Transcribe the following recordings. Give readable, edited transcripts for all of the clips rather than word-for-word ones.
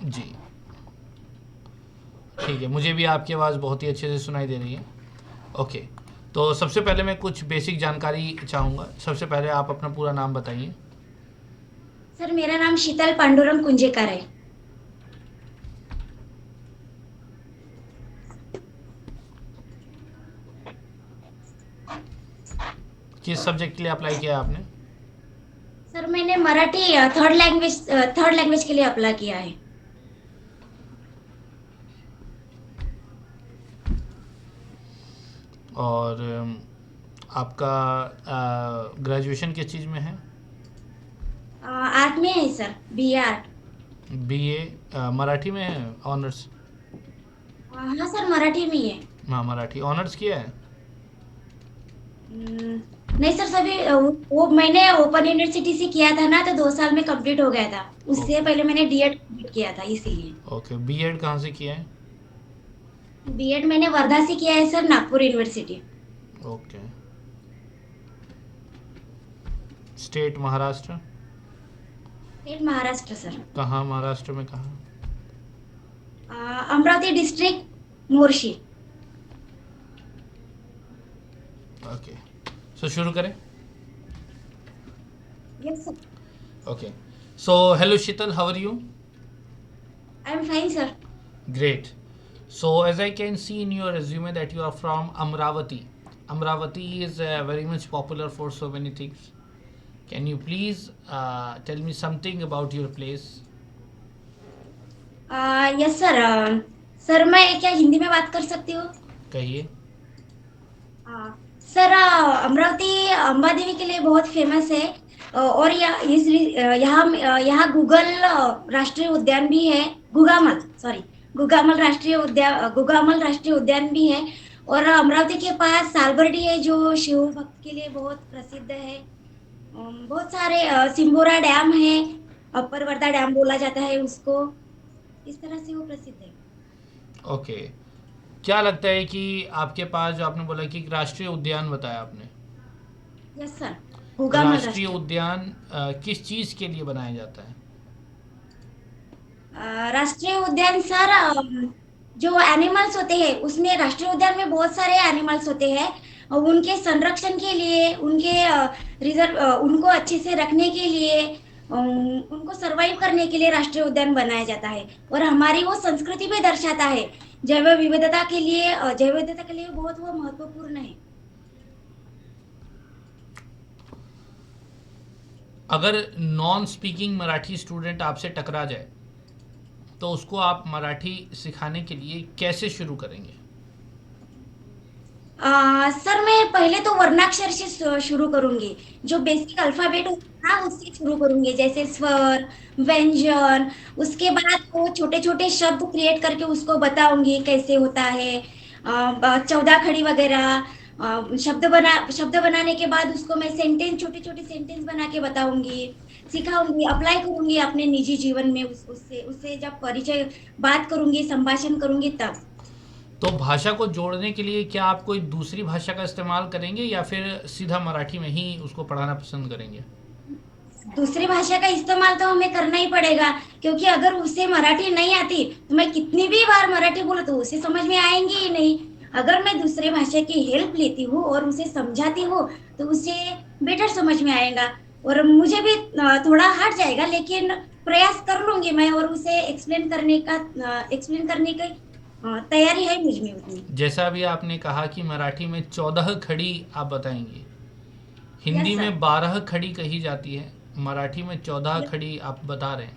जी, ठीक है, मुझे भी आपकी आवाज़ बहुत ही अच्छे से सुनाई दे रही है। ओके, तो सबसे पहले मैं कुछ बेसिक जानकारी चाहूँगा। सबसे पहले आप अपना पूरा नाम बताइए। सर मेरा नाम शीतल पांडुरंग कुंजेकर है। किस सब्जेक्ट के लिए अप्लाई किया है आपने? सर मैंने मराठी थर्ड लैंग्वेज के लिए अप्लाई किया है। और आपका ग्रेजुएशन किस चीज़ में है? आर्ट में है sir, BA art. BA Marathi में है ऑनर्स? हाँ सर, मराठी में ही है। हाँ, मराठी ऑनर्स किया है। नहीं सर, सभी वो मैंने ओपन यूनिवर्सिटी से किया था ना, तो 2 साल में कंप्लीट हो गया था। उससे ओके। पहले मैंने डीएड कंप्लीट किया था, इसीलिए। ओके, बीएड कहाँ से किया है? बीएड मैंने वर्धा से किया है sir, Nagpur university. Okay. State Maharashtra? State Maharashtra sir. कहाँ महाराष्ट्र में कहाँ? Amravati district, Morshi. Okay, so शुरू करें। Yes sir. Okay, so hello Sheetal, how are you? I am fine sir. Great. So, as I can see in your resume that you are from Amravati. Amravati is very much popular for so many things. Can you please tell me something about your place? Yes sir. Sir मैं क्या हिंदी में बात कर सकती हूँ? कहिए। हाँ sir, Amravati Amba देवी के लिए बहुत फेमस है। और यहाँ गूगल राष्ट्रीय उद्यान भी है। गुगामल, सॉरी, गुगामल राष्ट्रीय उद्यान भी है। और अमरावती के पास सालबर्डी है, जो शिव भक्त के लिए बहुत प्रसिद्ध है। बहुत सारे सिंबोरा डैम है, अपर वर्धा डैम बोला जाता है उसको। इस तरह से वो प्रसिद्ध है। ओके, क्या लगता है कि आपके पास जो आपने बोला कि एक राष्ट्रीय उद्यान बताया आपने, यस सर, गुगामल राष्ट्रीय राष्ट्रीय। उद्यान किस चीज़ के लिए बनाया जाता है? राष्ट्रीय उद्यान सर, जो एनिमल्स होते हैं उसमें, राष्ट्रीय उद्यान में बहुत सारे एनिमल्स होते हैं। उनके संरक्षण के लिए, उनके रिजर्व, उनको अच्छे से रखने के लिए, उनको सरवाइव करने के लिए राष्ट्रीय उद्यान बनाया जाता है। और हमारी वो संस्कृति भी दर्शाता है। जैव विविधता के लिए बहुत वो महत्वपूर्ण है। अगर नॉन स्पीकिंग मराठी स्टूडेंट आपसे टकरा जाए तो उसको आप मराठी सिखाने के लिए कैसे शुरू करेंगे? सर मैं पहले तो वर्णाक्षर से शुरू करूंगी। जो बेसिक अल्फाबेट होता है ना, उससे शुरू करूंगी, जैसे स्वर, व्यंजन। उसके बाद वो छोटे छोटे शब्द क्रिएट करके उसको बताऊंगी कैसे होता है। 14 खड़ी वगैरह। शब्द बनाने के बाद उसको मैं सेंटेंस, छोटे छोटे सेंटेंस बना के बताऊंगी, सिखाऊंगी, अप्लाई करूंगी अपने निजी जीवन में। उससे उससे जब परिचय, बात करूंगी, संभाषण करूंगी तब। तो भाषा को जोड़ने के लिए क्या आप कोई दूसरी भाषा का इस्तेमाल करेंगे या फिर सीधा मराठी में ही उसको पढ़ाना पसंद करेंगे? दूसरी भाषा का इस्तेमाल तो हमें करना ही पड़ेगा, क्योंकि अगर उसे मराठी नहीं आती तो मैं कितनी भी बार मराठी बोलूं तो उसे समझ में आएंगी ही नहीं। अगर मैं दूसरी भाषा की हेल्प लेती हूँ और उसे समझाती हूँ, तो उसे बेटर समझ में आएगा। और मुझे भी थोड़ा हट जाएगा, लेकिन प्रयास कर लूंगी मैं, और उसे एक्सप्लेन करने की तैयारी है मुझ में उतनी। जैसा अभी आपने कहा कि मराठी में 14 खड़ी आप बताएंगे, हिंदी यस सर। में 12 खड़ी कही जाती है, मराठी में 14 खड़ी आप बता रहे हैं,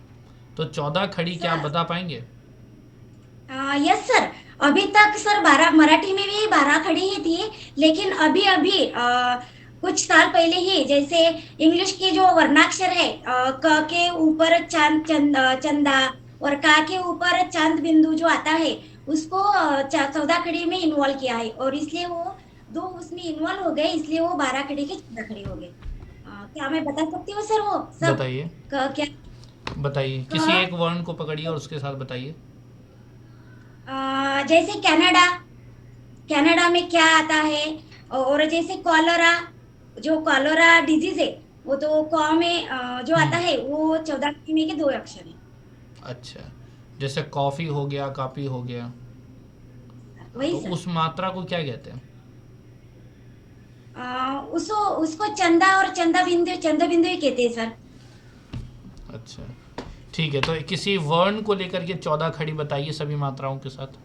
तो 14 खड़ी क्या आप सर, बता पाएंगे? Yes sir. अभी तक सर 12, मराठी में भी 12 खड़ी ही थी। लेकिन अभी अभी कुछ साल पहले ही, जैसे इंग्लिश की जो वर्णाक्षर है, क के ऊपर चंदा, और का के ऊपर चांद बिंदु जो आता है, उसको 14 खड़ी में इन्वॉल्व किया है। और इसलिए वो दो उसमें इन्वॉल्व हो गए, इसलिए वो 12 खड़ी के 14 खड़ी हो गए। क्या मैं बता सकती हूँ सर वो सब? बताइए। क्या? बताइए, किसी क, एक वर्ण को पकड़िए और उसके साथ बताइए। जैसे कनाडा, कनाडा में क्या आता है? और जैसे कॉलरा, जो कॉलरा डिजीज है, वो तो कॉ में जो आता हम्म। है वो 14 में के 2 अक्षर है। अच्छा, जैसे कॉफ़ी हो गया, कापी हो गया, वही तो सर। उस मात्रा को क्या कहते हैं? उसको उसको चंदा और चंदा बिंदु ही कहते हैं सर। अच्छा, ठीक है। तो किसी वर्ण को लेकर के 14 खड़ी बताइए सभी मात्राओं के साथ।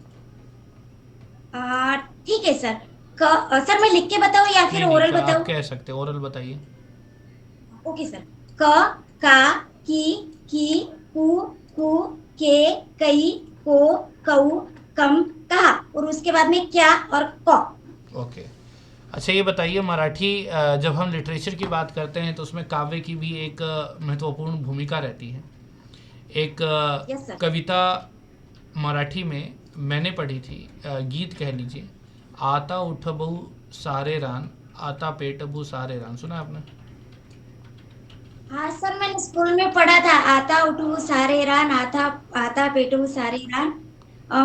ठीक है सर। सर मैं लिख के बताऊं या फिर नहीं नहीं, ओरल क्या आप बताऊं? कह सकते हैं, ओरल बताइए। Okay sir. क, का, की, कु, कु, के, कई, को, कऊ, कम, कहा, और उसके बाद में क्या और कौ। ओके। अच्छा, ये बताइए, मराठी जब हम लिटरेचर की बात करते हैं तो उसमें काव्य की भी एक महत्वपूर्ण भूमिका रहती है। एक यस सर। कविता मराठी में मैंने पढ़ी थी, गीत कह लीजिए, आता उठ बहु सारे रान, आता पेट बहु सारे रान, सुना आपने? हाँ सर, मैंने स्कूल में पढ़ा था, आता उठू सारे रान, आता आता पेटू सारे रान।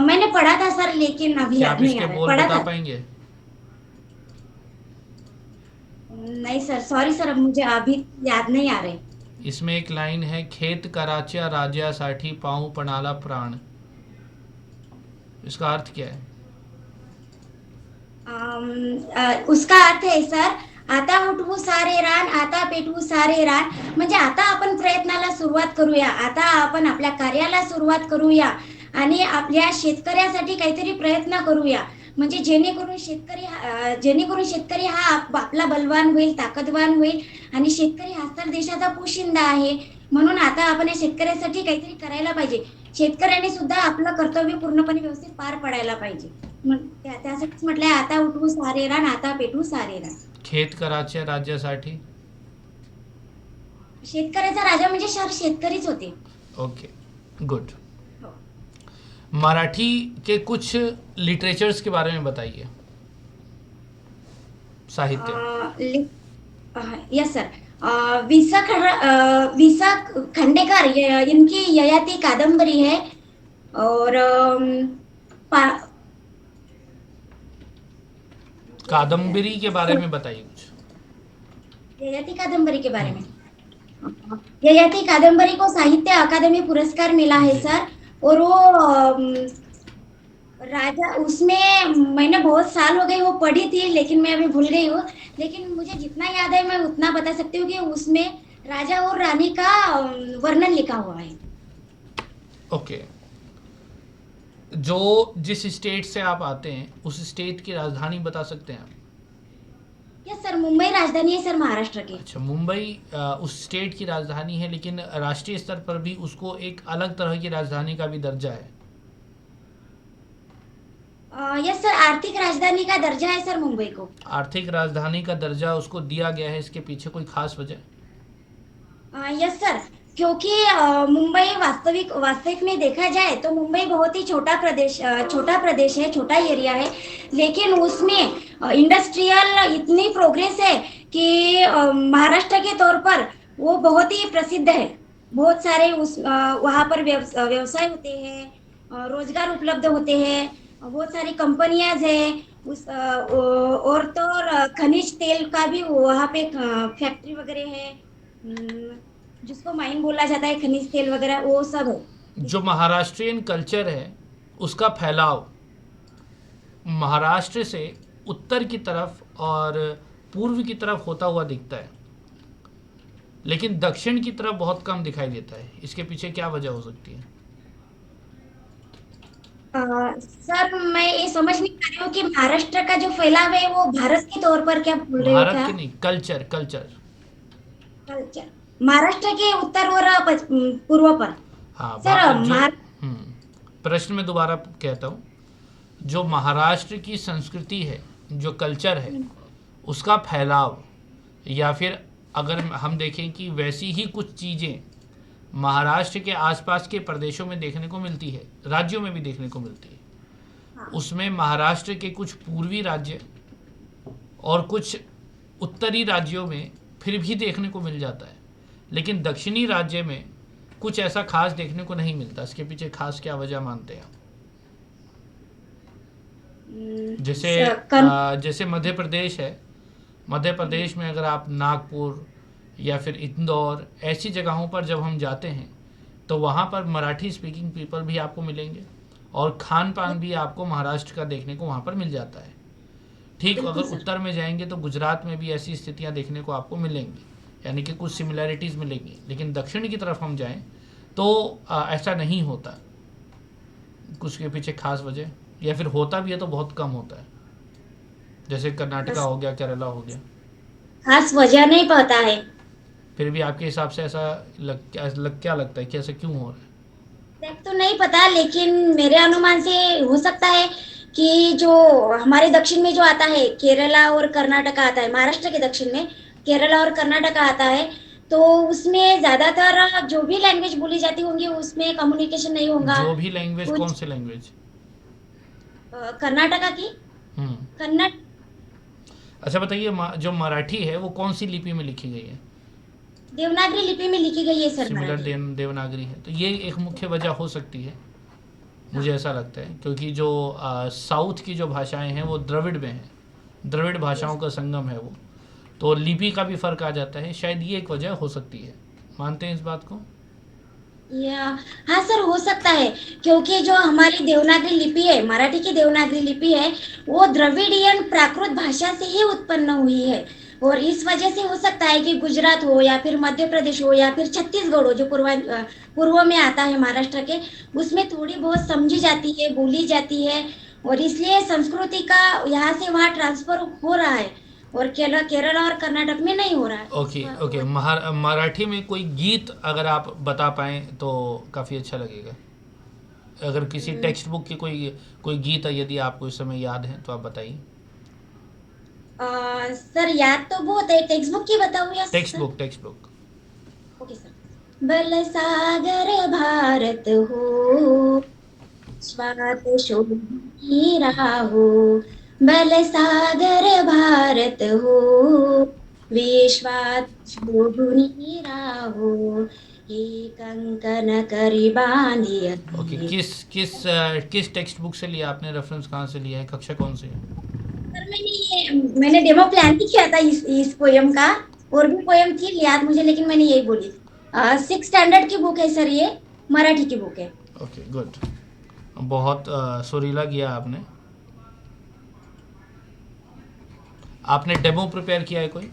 मैंने पढ़ा था सर, लेकिन अभी क्या याद आप नहीं इसके आ रहा है। बोल पढ़ा बता था। पाएंगे? नहीं सर, सॉरी सर, अब मुझे अभी याद नहीं आ रहे। इसमें एक लाइन है, खेत कराच्या राजासाठी पाऊ पणाला प्राण। इसका अर्थ क्या है? उसका अर्थ आहे सर, आता उठवू सारे रान, आता पेटवू सारे रान. म्हणजे आता आपण प्रयत्नाला सुरुवात करूया, आता आपण आपल्या कार्याला सुरुवात करूया आणि आपल्या शेतकऱ्यासाठी काहीतरी प्रयत्न करूया. म्हणजे जेणेकरून शेतकरी हा आपला बलवान होईल, ताकदवान होईल, आणि शेतकरी हा तर देशाचा पोशिंदा आहे. म्हणून आता आपण या शेतकऱ्यासाठी काहीतरी करायला पाहिजे. शेतकऱ्यांनी सुद्धा आपलं कर्तव्य पूर्णपणे व्यवस्थित पार पाडायला पाहिजे. त्यासाठीच म्हटलंय, आता उठवू सारे रान, आता पेटवू सारे रान. खेत कराच्या राज्यासाठी? शेतकऱ्याचा राजा म्हणजे शेतकरीच होते. Okay, good. हो. मराठी के कुछ लिटरेचर्स के बारे में बताइए, साहित्य। Yes sir. विसा खंडेकर, इनकी ययाति कादंबरी है। और पा- कादम्बरी के बारे में बताइए कुछ। ययाति कादंबरी के बारे में। हम्म, ययाति कादंबरी को साहित्य अकादमी पुरस्कार मिला है जी। सर। और वो राजा उसमें, मैंने बहुत साल हो गए वो पढ़ी थी, लेकिन मैं अभी भूल गई हूँ। लेकिन मुझे जितना याद है मैं उतना बता सकती हूँ कि उसमें राजा और रानी का वर्णन लिखा हुआ है। ओके। जो जिस स्टेट से आप आते हैं उस स्टेट की राजधानी बता सकते हैं आप? यस सर, मुंबई राजधानी है सर महाराष्ट्र की। अच्छा, मुंबई उस स्टेट की राजधानी है, लेकिन राष्ट्रीय स्तर पर भी उसको एक अलग तरह की राजधानी का भी दर्जा है। यस सर, आर्थिक राजधानी का दर्जा है सर मुंबई को। आर्थिक राजधानी का दर्जा उसको दिया गया है, इसके पीछे कोई खास वजह? यस सर, क्योंकि मुंबई वास्तविक में देखा जाए तो मुंबई बहुत ही छोटा प्रदेश है, छोटा एरिया है। लेकिन उसमें इंडस्ट्रियल इतनी प्रोग्रेस है कि महाराष्ट्र के तौर पर वो बहुत ही प्रसिद्ध है। बहुत सारे वहाँ पर व्यवसाय होते हैं, रोजगार उपलब्ध होते हैं, बहुत सारी कंपनियां हैं। और तो और खनिज तेल का भी वहाँ पे फैक्ट्री वगैरह है। जिसको माइन बोला जाता है, खनिज तेल वगैरह वो सब है। जो महाराष्ट्रियन कल्चर है उसका फैलाव महाराष्ट्र से उत्तर की तरफ और पूर्व की तरफ होता हुआ दिखता है, लेकिन दक्षिण की तरफ बहुत कम दिखाई देता है। इसके पीछे क्या वजह हो सकती है? सर मैं ये समझ नहीं पा रही हूँ कि महाराष्ट्र का जो फैलाव है वो भारत के तौर पर क्या बोल रहे हो भारत क्या? के नहीं, कल्चर कल्चर। कल्चर महाराष्ट्र के उत्तर और पूर्व पर। हाँ, सर जो प्रश्न में दोबारा कहता हूँ, जो महाराष्ट्र की संस्कृति है, जो कल्चर है, उसका फैलाव, या फिर अगर हम देखें कि वैसी ही कुछ चीज़ें महाराष्ट्र के आसपास के प्रदेशों में देखने को मिलती है, राज्यों में भी देखने को मिलती है, हाँ। उसमें महाराष्ट्र के कुछ पूर्वी राज्य और कुछ उत्तरी राज्यों में फिर भी देखने को मिल जाता है, लेकिन दक्षिणी राज्य में कुछ ऐसा खास देखने को नहीं मिलता। इसके पीछे खास क्या वजह मानते हैं आप? जैसे सर, कन, जैसे मध्य प्रदेश है, मध्य प्रदेश में अगर आप नागपुर या फिर इंदौर ऐसी जगहों पर जब हम जाते हैं तो वहाँ पर मराठी स्पीकिंग पीपल भी आपको मिलेंगे और खान पान भी आपको महाराष्ट्र का देखने को वहाँ पर मिल जाता है। ठीक, बिल्कुल अगर सर। उत्तर में जाएंगे तो गुजरात में भी ऐसी स्थितियाँ देखने को आपको मिलेंगी, यानी कि कुछ सिमिलैरिटीज़ मिलेंगी। लेकिन दक्षिण की तरफ हम जाएं तो ऐसा नहीं होता, कुछ के पीछे खास वजह, या फिर होता भी है तो बहुत कम होता है, जैसे कर्नाटका बस हो गया, केरला हो गया। खास वजह नहीं पता है। फिर भी आपके हिसाब से ऐसा क्या लगता है कि ऐसा क्यों हो रहा है? एग्जैक्ट तो नहीं पता, लेकिन मेरे अनुमान से हो सकता है कि जो हमारे दक्षिण में जो आता है केरला और कर्नाटका आता है, महाराष्ट्र के दक्षिण में केरला और कर्नाटका आता है, तो उसमें ज्यादातर जो भी लैंग्वेज बोली जाती होंगी उसमें कम्युनिकेशन नहीं होगा। जो भी लैंग्वेज, कौन कुछ सी लैंग्वेज? कर्नाटका की हम्म। कन्नड़। अच्छा बताइए, जो मराठी है वो कौन सी लिपि में लिखी गई है? देवनागरी लिपि में लिखी गई है सर सिमिलर मराठी। देवनागरी है, तो ये एक मुख्य वजह हो सकती है, हाँ। मुझे ऐसा लगता है, क्योंकि जो साउथ की जो भाषाएं हैं वो द्रविड़ में हैं, द्रविड़ यस। भाषाओं का संगम है वो, तो लिपि का भी फर्क आ जाता है, शायद ये एक वजह हो सकती है। मानते हैं इस बात को? या हाँ सर, हो सकता है, क्योंकि जो हमारी देवनागरी लिपि है, मराठी की देवनागरी लिपि है, वो द्रविडियन प्राकृत भाषा से ही उत्पन्न हुई है। और इस वजह से हो सकता है कि गुजरात हो या फिर मध्य प्रदेश हो या फिर छत्तीसगढ़ हो, जो पूर्व में आता है महाराष्ट्र के, उसमें थोड़ी बहुत समझी जाती है, बोली जाती है। और इसलिए संस्कृति का यहाँ से वहाँ ट्रांसफर हो रहा है, और केरला और कर्नाटक में नहीं हो रहा है। ओके ओके, मराठी में कोई गीत अगर आप बता पाएँ तो काफ़ी अच्छा लगेगा। अगर किसी हम्म, टेक्स्ट बुक की कोई कोई गीत है, यदि आपको इस समय याद है तो आप बताइए। सर याद तो बहुत है, टेक्स्ट बुक की बताऊँ या text sir? Book, text book. Okay sir. बल सागर भारत हो, स्वात शोधी राहो। बल सागर भारत हो, विश्वात शोधुनी राहो। हे कंकन करी ओके, बांधिया। किस टेक्स्ट बुक से लिया आपने, रेफरेंस कहाँ से लिया है, कक्षा कौन सी है? सर मैंने डेमो प्लान भी किया था इस पोयम का। और भी पोयम थी याद मुझे, लेकिन मैंने यही बोली। 6 स्टैंडर्ड की बुक है सर, ये मराठी की बुक है। ओके गुड, बहुत सुरीला किया आपने। आपने डेमो प्रिपेयर किया है कोई?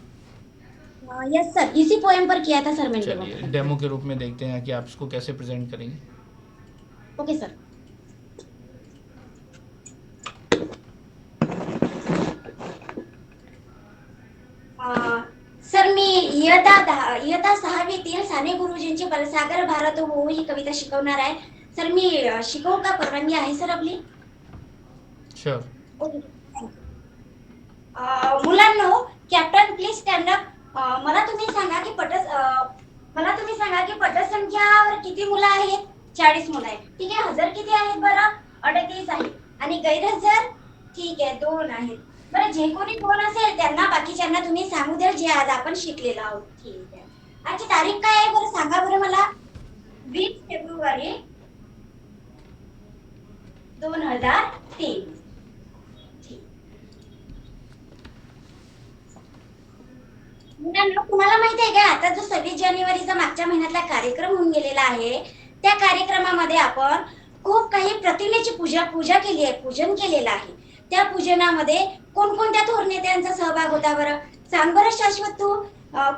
यस सर, इसी पोयम पर किया था सर मैंने डेमो चलिए प्लान। डेमो के रूप में देखते हैं कि आप इसको कैसे प्रेजेंट करेंगे। Okay sir. अ, सर मी इयत्ता 6वीतील साने गुरुजींची बलसागर भारत हो ही कविता शिकवणार आहे। सर मी शिकवू का? परवानगी आहे सर आपली? श्योर। Okay, thank you. मुलांनो, कॅप्टन प्लीज स्टँड अप. मला तुम्ही सांगा की पटसंख्यावर किती मुलं आहेत? 40 मुलं आहेत. ठीक आहे. हजर किती आहेत बरं? 38 आहेत. आणि गैरहजर? ठीक आहे, 2 आहेत. बरं, जे कोणी 2 असेल त्यांना बाकीच्यांना तुम्ही सांगू द्या जे आज आपण शिकलेलो आहोत. ठीक आहे. आजची तारीख काय आहे बरं, सांगा बरं मला? 20 फेब्रुवारी 2023. ठीक. मुलांनो, तुम्हाला माहिती आहे का, आता जो 26 जानेवारीचा मागच्या महिन्यातला कार्यक्रम होऊन गेलेला आहे, त्या कार्यक्रमामध्ये आपण खूप काही प्रतिमेची पूजा केली आहे, पूजन केलेलं आहे. त्या पूजनामध्ये कोणकोणत्या थोर नेत्यांचा सहभाग होता बरं? सांग बरं शाश्वत तू.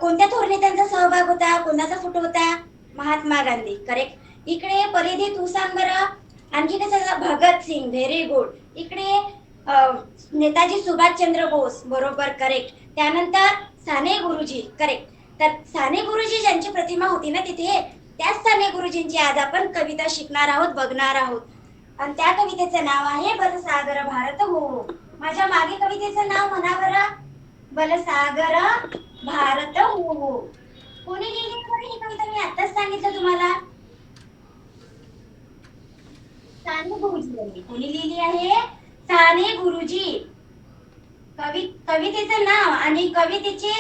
कोणत्या थोर नेत्यांचा सहभाग होता? कोणाचा फोटो होता? महात्मा गांधी, करेक्ट. इकडे परिधी तू सांग बरं. आणखी कसं? Bhagat Singh, very good. इकडे अ, नेताजी सुभाषचंद्र बोस, बरोबर, करेक्ट. त्यानंतर साने गुरुजी, करेक्ट. तर साने गुरुजी ज्यांची प्रतिमा होती ना तिथे, त्याच साने गुरुजींची आज आपण कविता शिकणार आहोत, बघणार आहोत. आणि त्या कवितेचं नाव आहे बलसागर भारत हो. माझ्या मागे कवितेचं नाव म्हणा बरं. बलसागर भारत हो. कोणी लिहिली बरं ही कविता? मी आताच सांगितलं तुम्हाला. साने गुरुजी यांनी. कोणी लिहिली आहे? साने गुरुजी. कवितेचं नाव आणि कवितेचे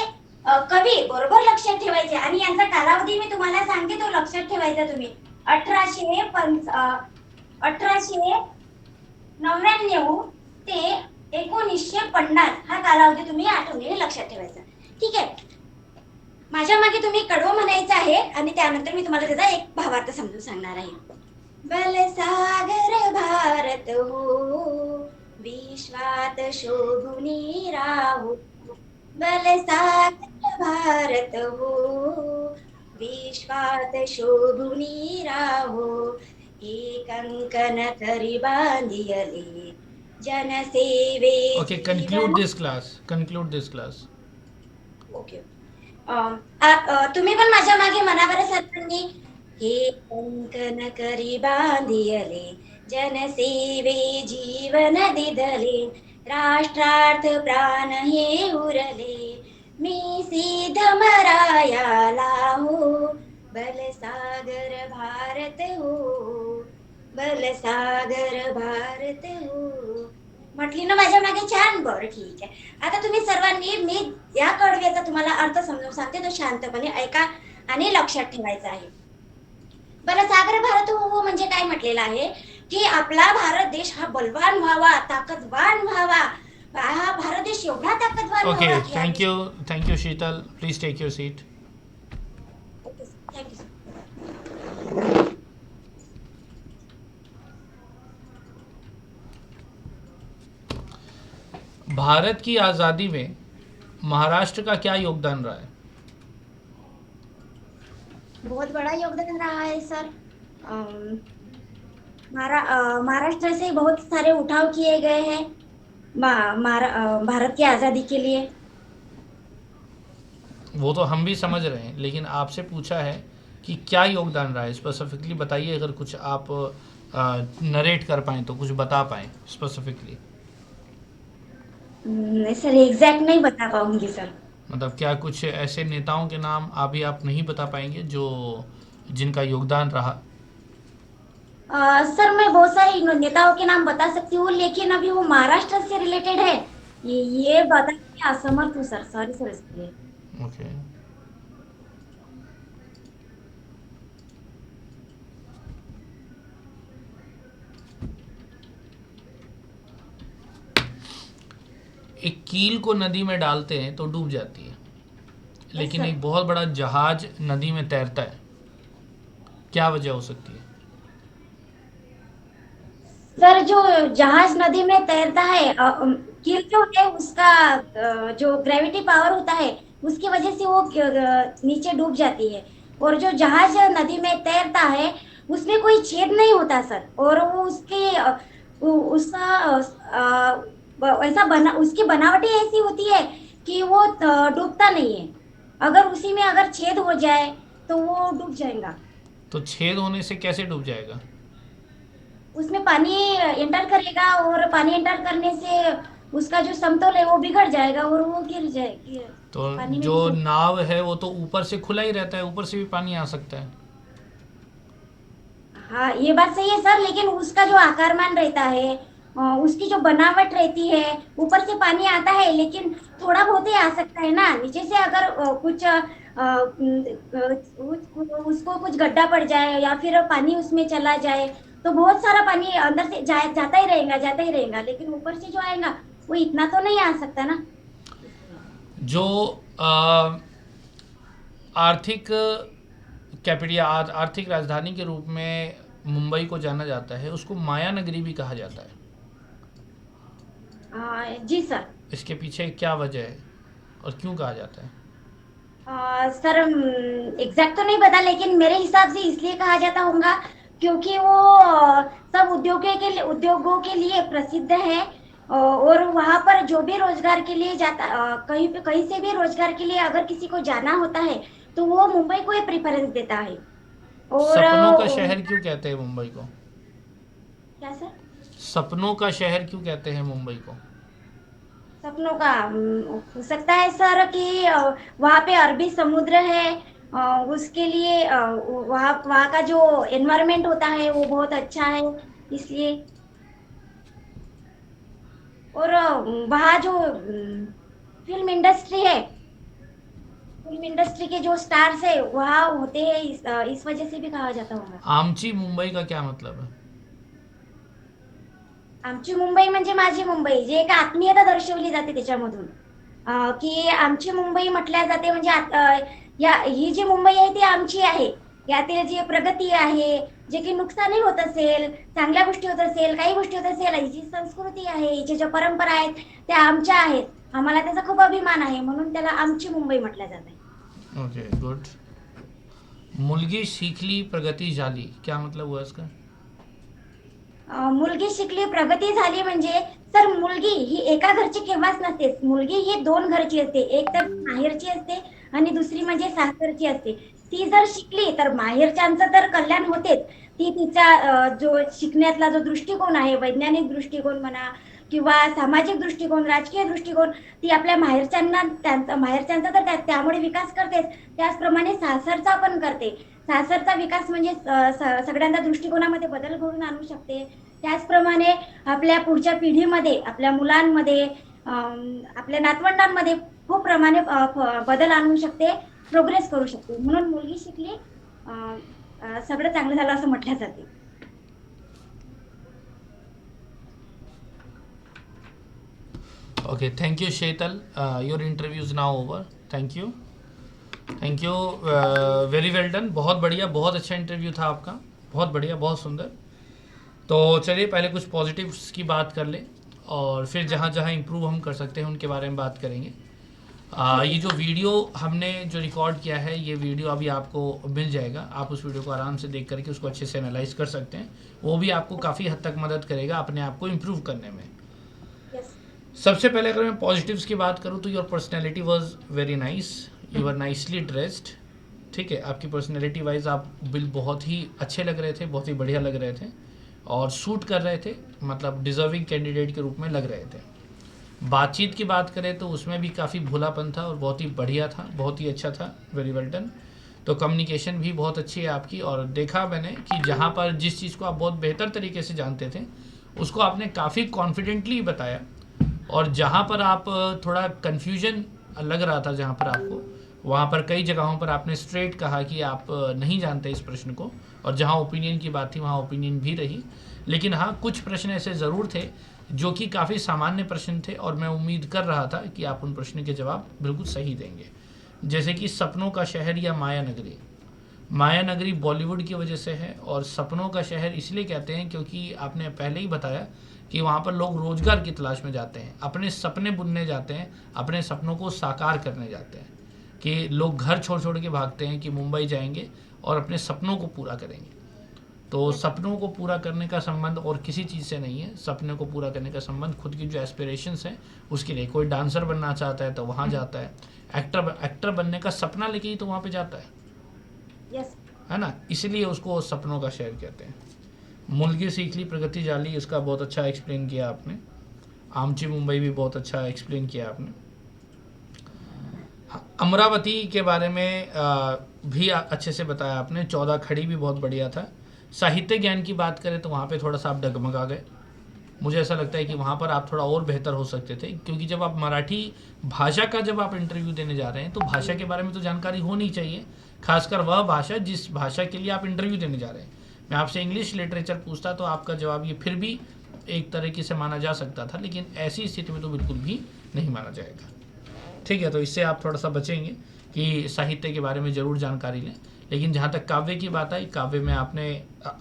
कवी बरोबर लक्षात ठेवायचे. आणि यांचा कालावधी मी तुम्हाला सांगते, तो लक्षात ठेवायचा तुम्ही. 1899 ते 1950 हा कालावधी तुम्ही आठवणीने लक्षात ठेवायचा. ठीक आहे. माझ्या मागे तुम्ही कडवं म्हणायचं आहे आणि त्यानंतर मी तुम्हाला त्याचा एक भावार्थ समजून सांगणार आहे. बलसागर भारत हो, विश्वात शोभुनी राहो. बलसागर भारत हो, विश्वात शोभुनी राहो. एक कंकण तरी बांधियले, जनसेवे Okay, जीवन. conclude this class. ओके. तुम्ही पण माझ्या मागे म्हणा बरं सर्वांनी. हे कंकण करी बांधियले, जनसेवे जीवन दिधले, राष्ट्रार्थ प्राण हे उरले, मी सिद्ध मरायाला हो, बलसागर भारत हो, बलसागर भारत हो. म्हटली ना माझ्या मागे छान. बरं ठीक आहे. आता तुम्ही सर्वांनी मी या कडव्याचा तुम्हाला अर्थ समजून सांगते, तो शांतपणे ऐका आणि लक्षात ठेवायचा आहे. बरं, सागर भारत हो म्हणजे काय म्हटलेलं आहे की आपला भारत देश हा बलवान व्हावा, ताकदवान व्हावा. हा भारत देश एवढा ताकदवान व्हावा Okay, की thank you, Sheetal. Please take your seat. Okay sir, thank you sir. Bharat की आज़ादी में महाराष्ट्र का क्या योगदान रहा है? बहुत बड़ा योगदान रहा है सर. अम, महाराष्ट्र से बहुत सारे उठाव किए गए हैं भारत की आज़ादी के लिए. वो तो हम भी समझ रहे हैं, लेकिन आपसे पूछा है कि क्या योगदान रहा है, स्पेसिफिकली बताइए. अगर कुछ आप नरेट कर पाएँ तो कुछ बता पाएँ स्पेसिफिकली. नहीं सर, एग्जैक्ट नहीं बता पाऊंगी सर. मतलब क्या कुछ ऐसे नेताओं के नाम अभी आप नहीं बता पाएंगे जो जिनका योगदान रहा? सर मैं बहुत सारे नेताओं के नाम बता सकती हूँ, लेकिन अभी वो महाराष्ट्र से रिलेटेड है. ये बताने में असमर्थ हूँ सर, सॉरी सर इसके लिए. ओके. एक कील को नदी में डालते हैं तो डूब जाती है, लेकिन sir. एक बहुत बड़ा जहाज नदी में तैरता है. क्या वजह हो सकती है? सर जो जहाज नदी में तैरता है, कील जो है उसका जो ग्रेविटी पावर होता है उसकी वजह से वो नीचे डूब जाती है. और जो जहाज नदी में तैरता है उसमें कोई छेद नहीं होता सर. और वो उसके उसका ऐसा बना, उसकी बनावटी ऐसी होती है कि वो डूबता नहीं है. अगर उसी में अगर छेद हो जाए तो वो डूब जाएगा. तो छेद होने से कैसे डूब जाएगा? उसमें पानी एंटर करेगा और पानी एंटर करने से उसका जो समतोल है वो बिगड़ जाएगा और वो गिर जाएगी. तो पानी में जो गिर. नाव है वो तो ऊपर से खुला ही रहता है, ऊपर से भी पानी आ सकता है. हाँ, ये बात सही है सर, लेकिन उसका जो आकारमान रहता है, उसकी जो बनावट रहती है, ऊपर से पानी आता है लेकिन थोड़ा बहुत ही आ सकता है ना. नीचे से अगर कुछ उसको कुछ गड्ढा पड़ जाए या फिर पानी उसमें चला जाए तो बहुत सारा पानी अंदर से जाता ही रहेगा, जाता ही रहेगा, लेकिन ऊपर से जो आएगा वो इतना तो नहीं आ सकता ना. जो आर्थिक कैपिटल या आर्थिक राजधानी के रूप में मुंबई को जाना जाता है, उसको माया नगरी भी कहा जाता है. जी सर. इसके पीछे क्या वजह है और क्यों कहा जाता है? सर एग्जैक्ट तो नहीं पता, लेकिन मेरे हिसाब से इसलिए कहा जाता होगा क्योंकि वो सब उद्योगों के लिए प्रसिद्ध है. और वहां पर जो भी रोजगार के लिए जाता, कहीं से भी रोजगार के लिए अगर किसी को जाना होता है तो वो मुंबई को ही प्रेफरेंस देता है. और सपनों का शहर क्यों कहते हैं मुंबई को? क्या सर? सपनों का शहर क्यों कहते हैं मुंबई को? सपनों का हो सकता है सर कि वहाँ पे अरबी समुद्र है, उसके लिए वहाँ वहाँ का जो एनवायरनमेंट होता है वो बहुत अच्छा है, इसलिए. और वहाँ जो फिल्म इंडस्ट्री है, फिल्म इंडस्ट्री के जो स्टार्स है वहाँ होते हैं, इस वजह से भी कहा जाता होगा. आमची मुंबई का क्या मतलब है? आमची मुंबई म्हणजे माझी मुंबई, जे एक आत्मीयता दर्शवली जाते त्याच्यामधून. की आमची मुंबई म्हटल्या जाते म्हणजे या ही जी मुंबई आहे ती आमची आहे. यातील जी प्रगती आहे, जे काही नुकसानही होत असेल, चांगल्या गोष्टी होत असेल, काही गोष्टी होत असेल, ही जी संस्कृती आहे, हिच्या ज्या परंपरा आहेत, त्या आमच्या आहेत. आम्हाला त्याचा खूप अभिमान आहे, म्हणून त्याला आमची मुंबई म्हटलं जात आहे. Okay, good. मुलगी शिकली प्रगती झाली, क्या मतलब हुआ इसका? मुलगी शिकली प्रगती झाली म्हणजे सर मुलगी ही एका घरची केव्हाच नसते. मुलगी ही दोन घरची असते. एक तर माहेरची असते आणि दुसरी म्हणजे सासरची असते. ती जर शिकली तर माहेरच्यांचं तर कल्याण होतेच. ती तिचा जो शिकण्यातला जो दृष्टिकोन आहे, वैज्ञानिक दृष्टिकोन म्हणा किंवा सामाजिक दृष्टिकोन, राजकीय दृष्टिकोन, ती आपल्या माहेरच्यांना माहेरच्यांचा तर त्यामुळे विकास करतेच. त्याचप्रमाणे सासरचा पण करते. सासरचा विकास म्हणजे सगळ्यांच्या दृष्टिकोनामध्ये बदल घडवून आणू शकते. त्याचप्रमाणे आपल्या पुढच्या पिढीमध्ये, आपल्या मुलांमध्ये, आपल्या नातवंडांमध्ये खूप प्रमाणे बदल आणू शकते, प्रोग्रेस करू शकते. म्हणून मुलगी शिकली सगळं चांगलं झालं असं म्हटलं जाते. Okay, thank you Shetal. Your interview is now over. Thank you. Thank you. Very well done. बहुत बढ़िया, बहुत अच्छा इंटरव्यू था आपका. बहुत बढ़िया, बहुत सुंदर. तो चलिए पहले कुछ पॉजिटिव्स की बात कर लें और फिर जहाँ जहाँ इम्प्रूव हम कर सकते हैं उनके बारे में बात करेंगे. ये जो वीडियो हमने जो रिकॉर्ड किया है, ये वीडियो अभी आपको मिल जाएगा. आप उस वीडियो को आराम से देख करके उसको अच्छे से एनालाइज कर सकते हैं. वो भी आपको काफ़ी हद तक मदद करेगा अपने आप को इम्प्रूव करने में. Yes. सबसे पहले अगर मैं पॉजिटिव्स की बात करूँ तो your personality was very nice. You are nicely dressed. ठीक है, आपकी पर्सनैलिटी वाइज आप बिल बहुत ही अच्छे लग रहे थे, बहुत ही बढ़िया लग रहे थे और सूट कर रहे थे, मतलब डिज़र्विंग कैंडिडेट के रूप में लग रहे थे. बातचीत की बात करें तो उसमें भी काफ़ी भोलापन था और बहुत ही बढ़िया था, बहुत ही अच्छा था. Very well done. तो कम्युनिकेशन भी बहुत अच्छी है आपकी और देखा मैंने कि जहाँ पर जिस चीज़ को आप बहुत बेहतर तरीके से जानते थे उसको आपने काफ़ी कॉन्फिडेंटली बताया और जहाँ पर आप थोड़ा कन्फ्यूजन लग रहा था, जहाँ पर आपको, वहाँ पर कई जगहों पर आपने स्ट्रेट कहा कि आप नहीं जानते इस प्रश्न को, और जहाँ ओपिनियन की बात थी वहाँ ओपिनियन भी रही. लेकिन हाँ, कुछ प्रश्न ऐसे ज़रूर थे जो कि काफ़ी सामान्य प्रश्न थे और मैं उम्मीद कर रहा था कि आप उन प्रश्न के जवाब बिल्कुल सही देंगे. जैसे कि सपनों का शहर या माया नगरी. माया नगरी बॉलीवुड की वजह से है और सपनों का शहर इसलिए कहते हैं क्योंकि आपने पहले ही बताया कि वहाँ पर लोग रोज़गार की तलाश में जाते हैं, अपने सपने बुनने जाते हैं, अपने सपनों को साकार करने जाते हैं. कि लोग घर छोड़ छोड़ के भागते हैं कि मुंबई जाएंगे और अपने सपनों को पूरा करेंगे. तो सपनों को पूरा करने का संबंध और किसी चीज़ से नहीं है. सपने को पूरा करने का संबंध खुद की जो एस्पिरेशंस हैं उसके लिए. कोई डांसर बनना चाहता है तो वहाँ जाता है, एक्टर बनने का सपना लेके ही तो वहाँ पे जाता है. Yes. है ना, इसलिए उसको सपनों का शहर कहते हैं. मुलगी सीखली प्रगति जाली, इसका बहुत अच्छा एक्सप्लेन किया आपने. आमची मुंबई भी बहुत अच्छा एक्सप्लेन किया आपने. अमरावती के बारे में भी अच्छे से बताया आपने. 14 खड़ी भी बहुत बढ़िया था. साहित्य ज्ञान की बात करें तो वहाँ पे थोड़ा सा आप डगमगा गए. मुझे ऐसा लगता है कि वहाँ पर आप थोड़ा और बेहतर हो सकते थे, क्योंकि जब आप मराठी भाषा का जब आप इंटरव्यू देने जा रहे हैं तो भाषा के बारे में तो जानकारी होनी चाहिए, खासकर वह भाषा जिस भाषा के लिए आप इंटरव्यू देने जा रहे हैं. मैं आपसे इंग्लिश लिटरेचर पूछता तो आपका जवाब ये फिर भी एक तरीके से माना जा सकता था, लेकिन ऐसी स्थिति में तो बिल्कुल भी नहीं माना जाएगा. ठीक है, तो इससे आप थोड़ा सा बचेंगे कि साहित्य के बारे में ज़रूर जानकारी लें. लेकिन जहाँ तक काव्य की बात आई, काव्य में आपने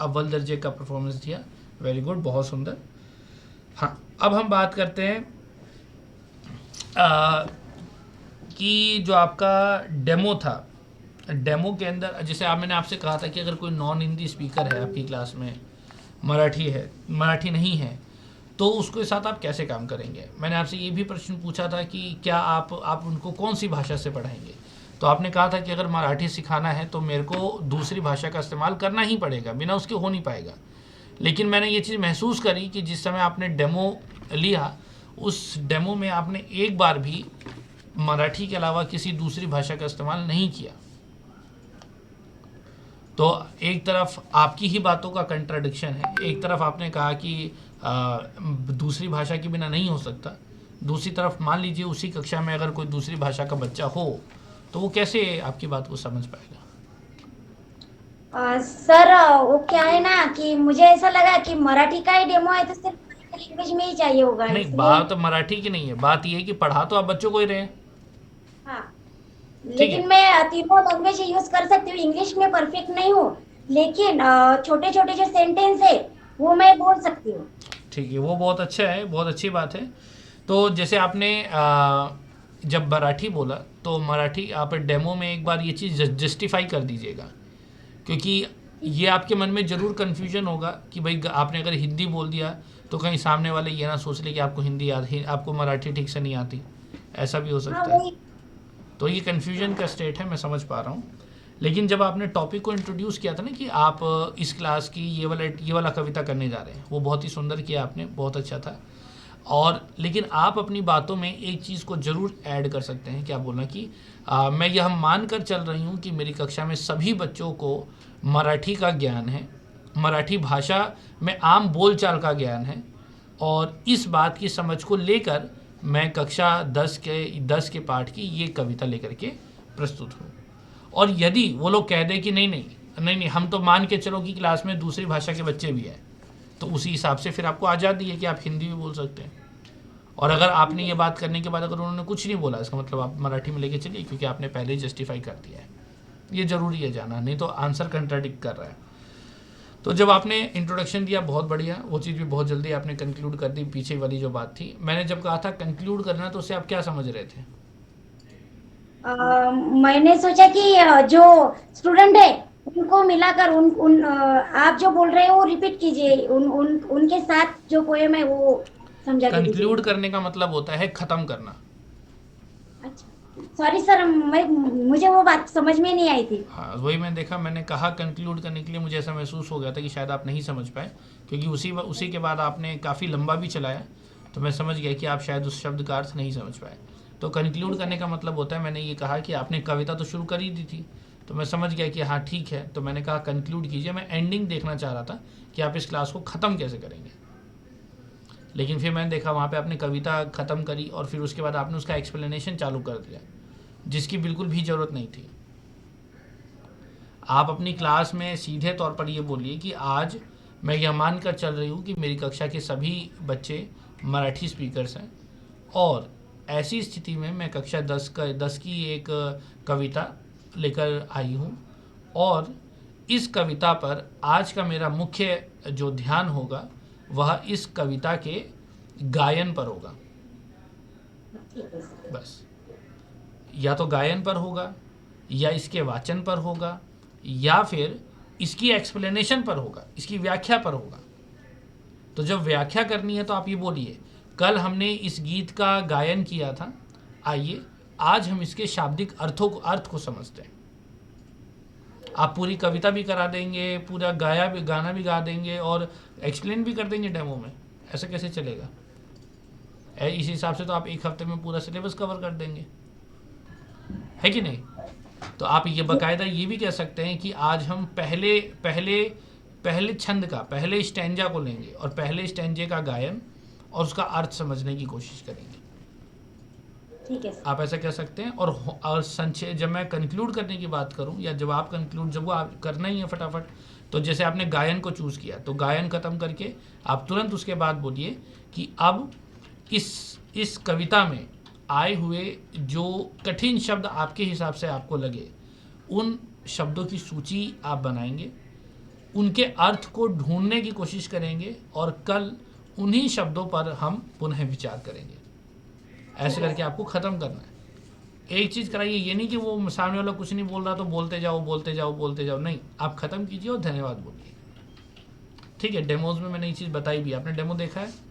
अव्वल दर्जे का परफॉर्मेंस दिया. वेरी गुड, बहुत सुंदर. हाँ, अब हम बात करते हैं कि जो आपका डेमो था, डेमो के अंदर जैसे मैंने आपसे कहा था कि अगर कोई नॉन हिंदी स्पीकर है आपकी क्लास में, मराठी नहीं है, तो उसके साथ आप कैसे काम करेंगे. मैंने आपसे ये भी प्रश्न पूछा था कि क्या आप उनको कौन सी भाषा से पढ़ाएंगे. तो आपने कहा था कि अगर मराठी सिखाना है तो मेरे को दूसरी भाषा का इस्तेमाल करना ही पड़ेगा, बिना उसके हो नहीं पाएगा. लेकिन मैंने ये चीज़ महसूस करी कि जिस समय आपने डेमो लिया, उस डेमो में आपने एक बार भी मराठी के अलावा किसी दूसरी भाषा का इस्तेमाल नहीं किया. तो एक तरफ आपकी ही बातों का कंट्राडिक्शन है. एक तरफ आपने कहा कि दूसरी भाषा के बिना नहीं हो सकता, दूसरी तरफ मान लीजिए उसी कक्षा में अगर कोई दूसरी भाषा का बच्चा हो तो वो कैसे आपकी बात को समझ पाएगा. सर वो क्या है ना कि मुझे ऐसा लगा कि मराठी का ही डेमो है तो सिर्फ लैंग्वेज में ही चाहिए होगा, नहीं, इसलिए बात तो मराठी की नहीं है. बात ये है कि पढ़ा तो आप बच्चों को ही रहे हैं. हाँ. ठीक है। लेकिन मैं तीनों लैंग्वेज यूज कर सकती हूँ, इंग्लिश में परफेक्ट नहीं हूँ, लेकिन छोटे छोटे जो सेंटेंस है वो मैं बोल सकती हूँ। ठीक है, वो बहुत अच्छा है, बहुत अच्छी बात है। तो जैसे आपने जब मराठी बोला, तो मराठी आप डेमो में एक बार ये चीज़ जस्टिफाई कर दीजिएगा, क्योंकि ये आपके मन में ज़रूर कन्फ्यूजन होगा कि भाई आपने अगर हिंदी बोल दिया तो कहीं सामने वाले ये ना सोच ले कि आपको आपको मराठी ठीक से नहीं आती, ऐसा भी हो हाँ सकता है। वही। तो ये कन्फ्यूजन का स्टेट है, मैं समझ पा रहा हूँ। लेकिन जब आपने टॉपिक को इंट्रोड्यूस किया था ना कि आप इस क्लास की ये वाला कविता करने जा रहे हैं, वो बहुत ही सुंदर किया आपने, बहुत अच्छा था। और लेकिन आप अपनी बातों में एक चीज़ को ज़रूर ऐड कर सकते हैं, क्या बोलना कि मैं यह मान कर चल रही हूँ कि मेरी कक्षा में सभी बच्चों को मराठी का ज्ञान है, मराठी भाषा में आम बोलचाल का ज्ञान है, और इस बात की समझ को लेकर मैं कक्षा 10 के पाठ की ये कविता लेकर के प्रस्तुत हूँ। और यदि वो लोग कह दें कि नहीं नहीं नहीं नहीं, हम तो मान के चलो कि क्लास में दूसरी भाषा के बच्चे भी हैं, तो उसी हिसाब से फिर आपको आज़ादी है कि आप हिंदी भी बोल सकते हैं। और अगर आपने ये बात करने के बाद अगर उन्होंने कुछ नहीं बोला, इसका मतलब आप मराठी में लेके चलिए, क्योंकि आपने पहले ही जस्टिफाई कर दिया है। ये ज़रूरी है जाना, नहीं तो आंसर कंट्राडिक्ट कर रहा है। तो जब आपने इंट्रोडक्शन दिया, बहुत बढ़िया, वो चीज़ भी बहुत जल्दी आपने कंक्लूड कर दी। पीछे वाली जो बात थी, मैंने जब कहा था कंक्लूड करना, तो उससे आप क्या समझ रहे थे? अ, मैंने सोचा कि जो स्टूडेंट है उनको मिलाकर आप जो बोल रहे हो वो रिपीट कीजिए, उनके साथ जो पोएम है वो समझा के दीजिए कंक्लूड उनको। करने का मतलब होता है ख़त्म करना। अच्छा, सॉरी सर, मैं मुझे वो बात समझ में नहीं आई थी। हाँ, वही मैंने कहा कंक्लूड करने के लिए मुझे ऐसा महसूस हो गया था कि शायद आप नहीं समझ पाए, क्योंकि उसी के बाद आपने काफ़ी लंबा भी चलाया, तो मैं समझ गया कि आप शायद उस शब्द का अर्थ नहीं समझ पाए। तो कंक्लूड करने का मतलब होता है, मैंने ये कहा कि आपने कविता तो शुरू कर ही दी थी, तो मैं समझ गया कि हाँ ठीक है, तो मैंने कहा कंक्लूड कीजिए। मैं एंडिंग देखना चाह रहा था कि आप इस क्लास को ख़त्म कैसे करेंगे। लेकिन फिर मैंने देखा वहाँ पे आपने कविता ख़त्म करी, और फिर उसके बाद आपने उसका एक्सप्लेनेशन चालू कर दिया, जिसकी बिल्कुल भी ज़रूरत नहीं थी। आप अपनी क्लास में सीधे तौर पर ये बोलिए कि आज मैं यह मानकर चल रही हूँ कि मेरी कक्षा के सभी बच्चे मराठी स्पीकर्स हैं, और ऐसी स्थिति में मैं कक्षा 10 की एक कविता लेकर आई हूँ, और इस कविता पर आज का मेरा मुख्य जो ध्यान होगा वह इस कविता के गायन पर होगा। ठीक है सर। बस, या तो गायन पर होगा, या इसके वाचन पर होगा, या फिर इसकी एक्सप्लेनेशन पर होगा, इसकी व्याख्या पर होगा। तो जब व्याख्या करनी है तो आप ये बोलिए, कल हमने इस गीत का गायन किया था, आइए आज हम इसके शाब्दिक अर्थ को समझते हैं। आप पूरी कविता भी करा देंगे, पूरा गाना भी गा देंगे, और एक्सप्लेन भी कर देंगे डेमो में, ऐसा कैसे चलेगा? इस हिसाब से तो आप एक हफ्ते में पूरा सिलेबस कवर कर देंगे, है कि नहीं? तो आप ये बकायदा ये भी कह सकते हैं कि आज हम पहले पहले पहले छंद का पहले स्टैंजा को लेंगे, और पहले स्टैंजे का गायन और उसका अर्थ समझने की कोशिश करेंगे। ठीक है सर। आप ऐसा कह सकते हैं। और संक्षेप, जब मैं कंक्लूड करने की बात करूं, या जब आप कंक्लूड, जब वो आप करना ही है फटाफट, तो जैसे आपने गायन को चूज़ किया, तो गायन ख़त्म करके आप तुरंत उसके बाद बोलिए कि अब इस कविता में आए हुए जो कठिन शब्द आपके हिसाब से आपको लगे, उन शब्दों की सूची आप बनाएंगे, उनके अर्थ को ढूंढने की कोशिश करेंगे, और कल उन्हीं शब्दों पर हम पुनः विचार करेंगे। ऐसे ठीक है करके सर। आपको ख़त्म करना है। एक चीज़ कराइए, ये नहीं कि वो सामने वाला कुछ नहीं बोल रहा तो बोलते जाओ बोलते जाओ बोलते जाओ, नहीं, आप ख़त्म कीजिए और धन्यवाद बोलिए। ठीक है, डेमोज में मैंने ये चीज़ बताई भी, आपने डेमो देखा है?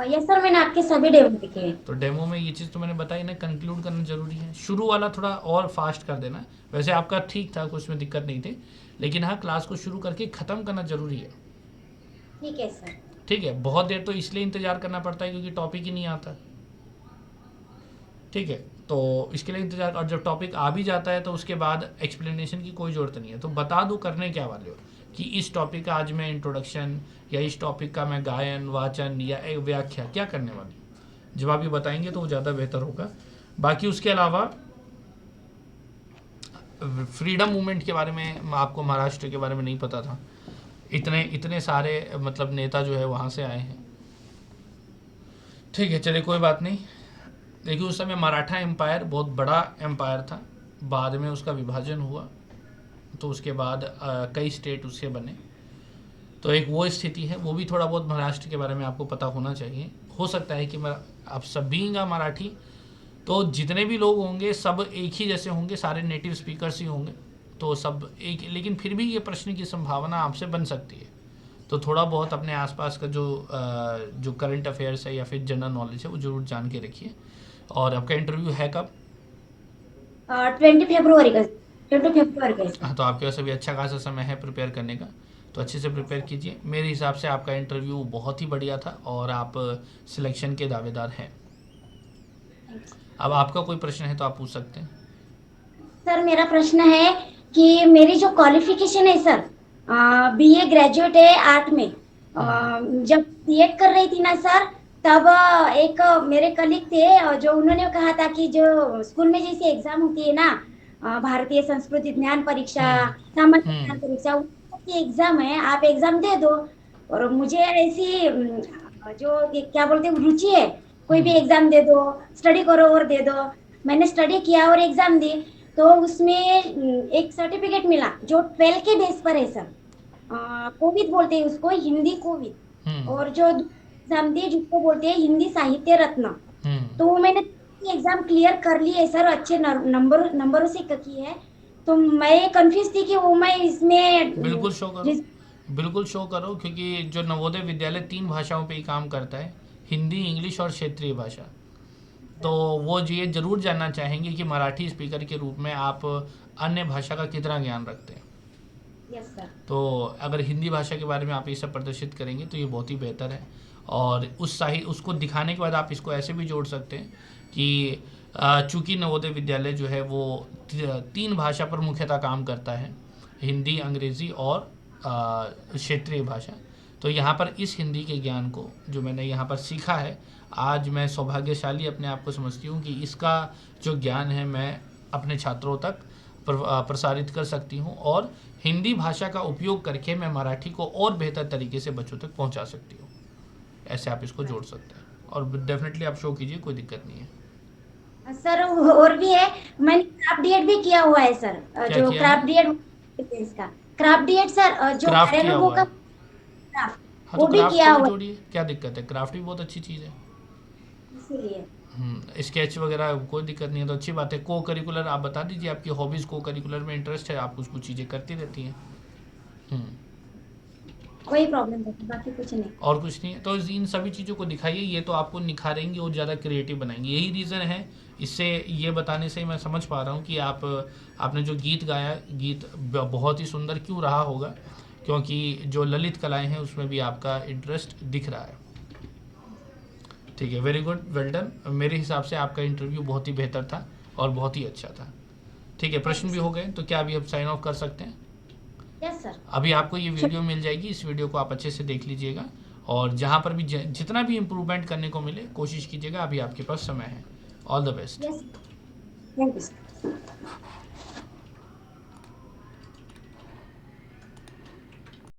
यस सर, मैंने आपके सभी डेमो देखे हैं। तो डेमो में ये चीज़ तो मैंने बताई ना, कंक्लूड करना ज़रूरी है। शुरू वाला थोड़ा और फास्ट कर देना, वैसे आपका ठीक था, कुछ में दिक्कत नहीं थी, लेकिन हाँ क्लास को शुरू करके ख़त्म करना ज़रूरी है। ठीक है सर। ठीक है, बहुत देर तो इसलिए इंतज़ार करना पड़ता है क्योंकि टॉपिक ही नहीं आता। ठीक है, तो इसके लिए इंतज़ार, और जब टॉपिक आ भी जाता है तो उसके बाद एक्सप्लेनेशन की कोई ज़रूरत नहीं है। तो बता दूँ करने क्या वाले हो, कि इस टॉपिक का आज मैं इंट्रोडक्शन, या इस टॉपिक का मैं गायन वाचन या एक व्याख्या क्या करने वाली हूँ। जब आप ये बताएंगे तो वो ज़्यादा बेहतर होगा। बाकी उसके अलावा फ्रीडम मूवमेंट के बारे में आपको महाराष्ट्र के बारे में नहीं पता था, इतने इतने सारे मतलब नेता जो है वहाँ से आए हैं। ठीक है, चलिए कोई बात नहीं। देखिए उस समय मराठा एम्पायर बहुत बड़ा एम्पायर था, बाद में उसका विभाजन हुआ, तो उसके बाद कई स्टेट उसके बने। तो एक वो स्थिति है, वो भी थोड़ा बहुत महाराष्ट्र के बारे में आपको पता होना चाहिए। हो सकता है कि आप सब बीइंग मराठी, तो जितने भी लोग होंगे सब एक ही जैसे होंगे, सारे नेटिव स्पीकर्स ही होंगे, तो सब एक, लेकिन फिर भी ये प्रश्न की संभावना आपसे बन सकती है। तो थोड़ा बहुत अपने आसपास का जो करंट अफेयर्स है या फिर जनरल नॉलेज है वो जरूर जान के रखिए। और आपका इंटरव्यू है कब? 20 फरवरी का, 20 फरवरी का है सर। हाँ, तो आपके पास अभी अच्छा खासा समय है प्रिपेयर करने का, तो अच्छे से प्रिपेयर कीजिए। मेरे हिसाब से आपका इंटरव्यू बहुत ही बढ़िया था और आप सिलेक्शन के दावेदार हैं। अब आपका कोई प्रश्न है तो आप पूछ सकते हैं। सर मेरा प्रश्न है कि मेरी जो क्वालिफिकेशन है सर, बीए ग्रेजुएट है आर्ट में। हम्म। जब बीएड कर रही थी ना सर, तब एक मेरे कलीग थे, जो उन्होंने कहा था कि जो स्कूल में जैसे एग्जाम होती है ना, भारतीय संस्कृति ज्ञान परीक्षा, हम्म। सामान्य ज्ञान हम्म। परीक्षा, की एग्जाम है, आप एग्जाम दे दो। और मुझे ऐसी जो ये क्या बोलते हैं रुचि है, कोई भी हम्म। एग्जाम दे दो, स्टडी करो और दे दो। मैंने स्टडी किया और एग्जाम दी, तो उसमें एक सर्टिफिकेट मिला जो 12 के बेस पर है सर। कोविद बोलते हैं उसको, हिंदी कोविद। हम्म। और जो एग्जाम दी जिसको बोलते हैं हिंदी साहित्य रत्न। हम्म। तो मैंने एग्जाम क्लियर कर ली है सर, अच्छे नंबरों से की है। तो मैं कंफ्यूज थी कि वो मैं इसमें बिल्कुल शो करो, रिज- बिल्कुल शो करो, क्योंकि जो नवोदय विद्यालय 3 भाषाओं पे ही काम करता है, हिंदी, इंग्लिश और क्षेत्रीय भाषा। तो वो जो ये जरूर जानना चाहेंगे कि मराठी स्पीकर के रूप में आप अन्य भाषा का कितना ज्ञान रखते हैं। Yes sir. तो अगर हिंदी भाषा के बारे में आप ये सब प्रदर्शित करेंगे तो ये बहुत ही बेहतर है। और उसको दिखाने के बाद आप इसको ऐसे भी जोड़ सकते हैं कि चूंकि नवोदय विद्यालय जो है वो 3 भाषा पर मुख्यतः काम करता है, हिंदी, अंग्रेज़ी और क्षेत्रीय भाषा। तो यहाँ पर इस हिंदी के ज्ञान को जो मैंने यहाँ पर सीखा है, आज मैं सौभाग्यशाली अपने आप को समझती हूँ कि इसका जो ज्ञान है मैं अपने छात्रों तक प्रसारित कर सकती हूँ, और हिंदी भाषा का उपयोग करके मैं मराठी को और बेहतर तरीके से बच्चों तक पहुँचा सकती हूँ। ऐसे आप इसको जोड़ सकते हैं, और डेफिनेटली आप शो कीजिए, कोई दिक्कत नहीं है। सर और भी है, मैंने क्राफ्ट डीएड भी किया हुआ है सर। क्या जो किया है? क्राफ्ट डीएड इसका क्राफ्ट डीएड सर, जो क्राफ्ट किया कार्यानुभव हुआ का है? क्राफ्ट, हाँ, तो वो भी क्राफ्ट किया को भी हुआ जोड़िए, क्या दिक्कत है, क्राफ्ट भी बहुत अच्छी चीज़ है। है इसीलिए। स्केच वगैरह कोई दिक्कत नहीं है, तो अच्छी बात है। को करिकुलर आप बता दीजिए, आपकी हॉबीज़, को करिकुलर में इंटरेस्ट है, आप कुछ कुछ चीज़ें करती रहती हैं। हम्म। कोई प्रॉब्लम नहीं, बाकी कुछ नहीं। और कुछ नहीं है, तो इन सभी चीज़ों को दिखाइए, ये तो आपको निखारेंगी और ज़्यादा क्रिएटिव बनाएंगे। यही रीज़न है, इससे ये बताने से मैं समझ पा रहा हूँ कि आपने जो गीत गाया, गीत बहुत ही सुंदर क्यों रहा होगा, क्योंकि जो ललित कलाएं हैं उसमें भी आपका इंटरेस्ट दिख रहा है। ठीक है, वेरी गुड, वेल डन। मेरे हिसाब से आपका इंटरव्यू बहुत ही बेहतर था और बहुत ही अच्छा था। ठीक है, थैंक प्रश्न यू भी सर। हो गए, तो क्या अभी हम साइन ऑफ कर सकते हैं? Yes sir. अभी आपको ये वीडियो मिल जाएगी, इस वीडियो को आप अच्छे से देख लीजिएगा, और जहाँ पर भी जितना भी इम्प्रूवमेंट करने को मिले कोशिश कीजिएगा, अभी आपके पास समय है। All the best. Yes, thank you sir.